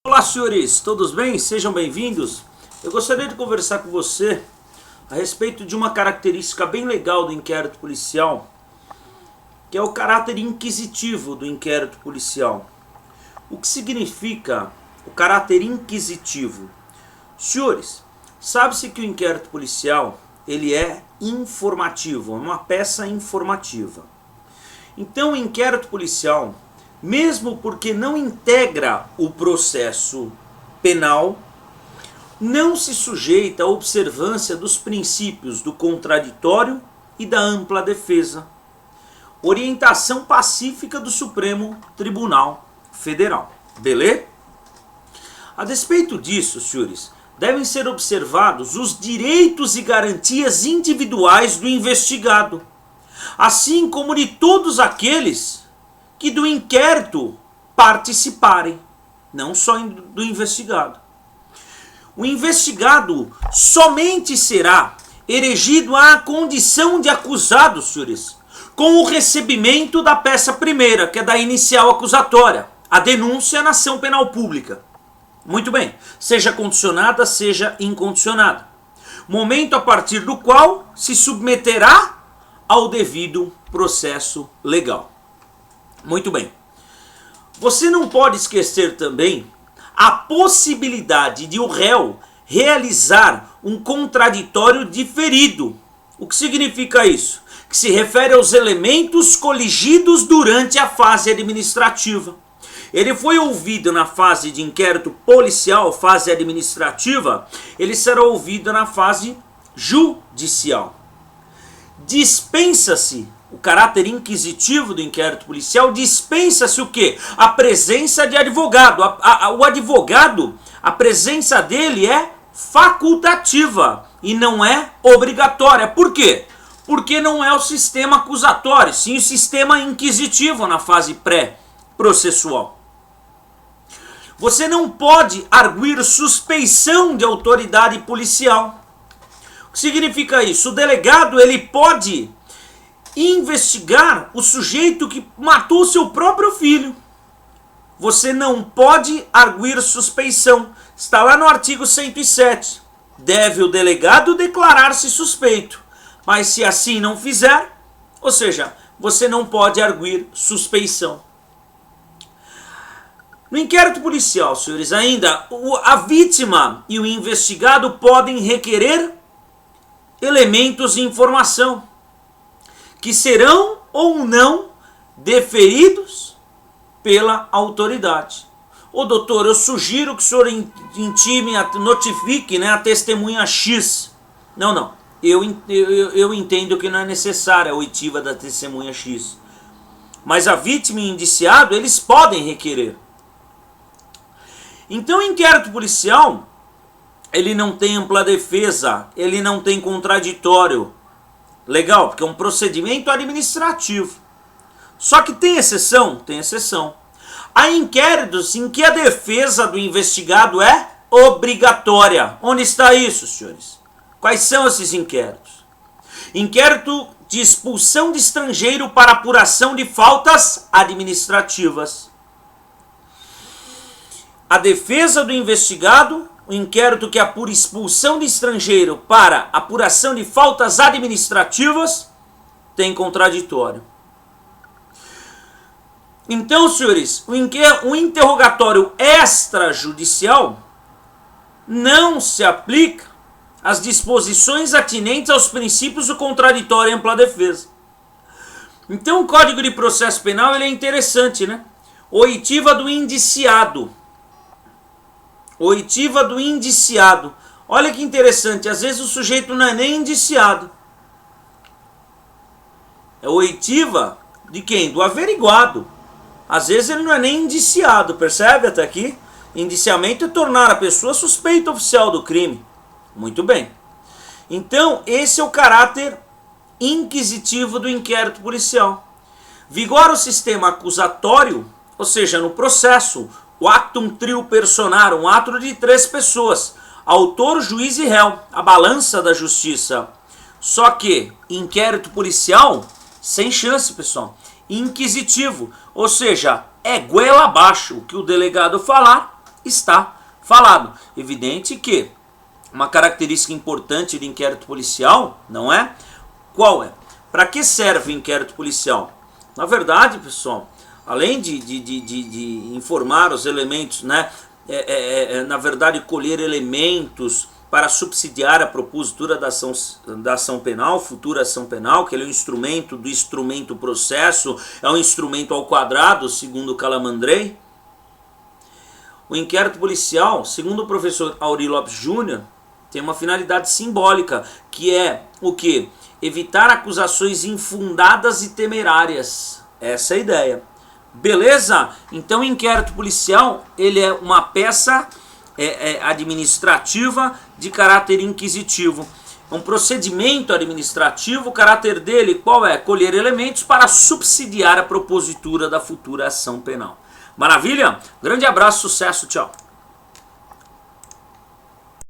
Olá, senhores, todos bem? Sejam bem-vindos. Eu gostaria de conversar com você a respeito de uma característica bem legal do inquérito policial, que é o caráter inquisitivo do inquérito policial. O que significa o caráter inquisitivo? Senhores, sabe-se que o inquérito policial ele é informativo, é uma peça informativa. Então o inquérito policial, mesmo porque não integra o processo penal, não se sujeita à observância dos princípios do contraditório e da ampla defesa. Orientação pacífica do Supremo Tribunal Federal. Beleza? A despeito disso, senhores, devem ser observados os direitos e garantias individuais do investigado, assim como de todos aqueles que do inquérito participarem, não só do investigado. O investigado somente será erigido à condição de acusado, senhores, com o recebimento da peça primeira, que é da inicial acusatória, a denúncia na ação penal pública. Muito bem, seja condicionada, seja incondicionada. Momento a partir do qual se submeterá ao devido processo legal. Muito bem. Você não pode esquecer também a possibilidade de o réu realizar um contraditório diferido. O que significa isso? Que se refere aos elementos coligidos durante a fase administrativa. Ele foi ouvido na fase de inquérito policial, fase administrativa, ele será ouvido na fase judicial. Dispensa-se o caráter inquisitivo do inquérito policial, dispensa-se o quê? A presença de advogado. O advogado, a presença dele é facultativa e não é obrigatória. Por quê? Porque não é o sistema acusatório, sim o sistema inquisitivo na fase pré-processual. Você não pode arguir suspeição de autoridade policial. O que significa isso? O delegado ele pode investigar o sujeito que matou seu próprio filho. Você não pode arguir suspeição. Está lá no artigo 107. Deve o delegado declarar-se suspeito. Mas se assim não fizer, ou seja, você não pode arguir suspeição. No inquérito policial, senhores, ainda a vítima e o investigado podem requerer elementos de informação que serão ou não deferidos pela autoridade. Ô doutor, eu sugiro que o senhor intime, notifique, a testemunha X. Não. Eu entendo que não é necessária a oitiva da testemunha X. Mas a vítima e o indiciado, eles podem requerer. Então o inquérito policial, ele não tem ampla defesa, ele não tem contraditório. Legal, porque é um procedimento administrativo. Só que tem exceção? Tem exceção. Há inquéritos em que a defesa do investigado é obrigatória. Onde está isso, senhores? Quais são esses inquéritos? Inquérito de expulsão de estrangeiro para apuração de faltas administrativas. A defesa do investigado, o inquérito que apura expulsão de estrangeiro para apuração de faltas administrativas, tem contraditório. Então, senhores, o interrogatório extrajudicial não se aplica às disposições atinentes aos princípios do contraditório e ampla defesa. Então, o Código de Processo Penal ele é interessante, Oitiva do indiciado. Oitiva do indiciado. Olha que interessante, às vezes o sujeito não é nem indiciado. É oitiva de quem? Do averiguado. Às vezes ele não é nem indiciado, percebe até aqui? Indiciamento é tornar a pessoa suspeita oficial do crime. Muito bem. Então, esse é o caráter inquisitivo do inquérito policial. Vigora o sistema acusatório, ou seja, no processo, o actum trio personae, um ato de 3 pessoas, autor, juiz e réu, a balança da justiça. Só que inquérito policial, sem chance, pessoal. Inquisitivo, ou seja, é goela abaixo o que o delegado falar está falado. Evidente que uma característica importante do inquérito policial, não é? Qual é? Para que serve o inquérito policial? Na verdade, pessoal, além de informar os elementos, né? Na verdade, colher elementos para subsidiar a propositura da ação penal, futura ação penal, que ele é um instrumento do instrumento processo, é um instrumento ao quadrado, segundo Calamandrei. O inquérito policial, segundo o professor Auri Lopes Júnior, tem uma finalidade simbólica, que é o quê? Evitar acusações infundadas e temerárias. Essa é a ideia. Beleza? Então o inquérito policial, ele é uma peça administrativa de caráter inquisitivo. É um procedimento administrativo, o caráter dele qual é? Colher elementos para subsidiar a propositura da futura ação penal. Maravilha? Grande abraço, sucesso, tchau.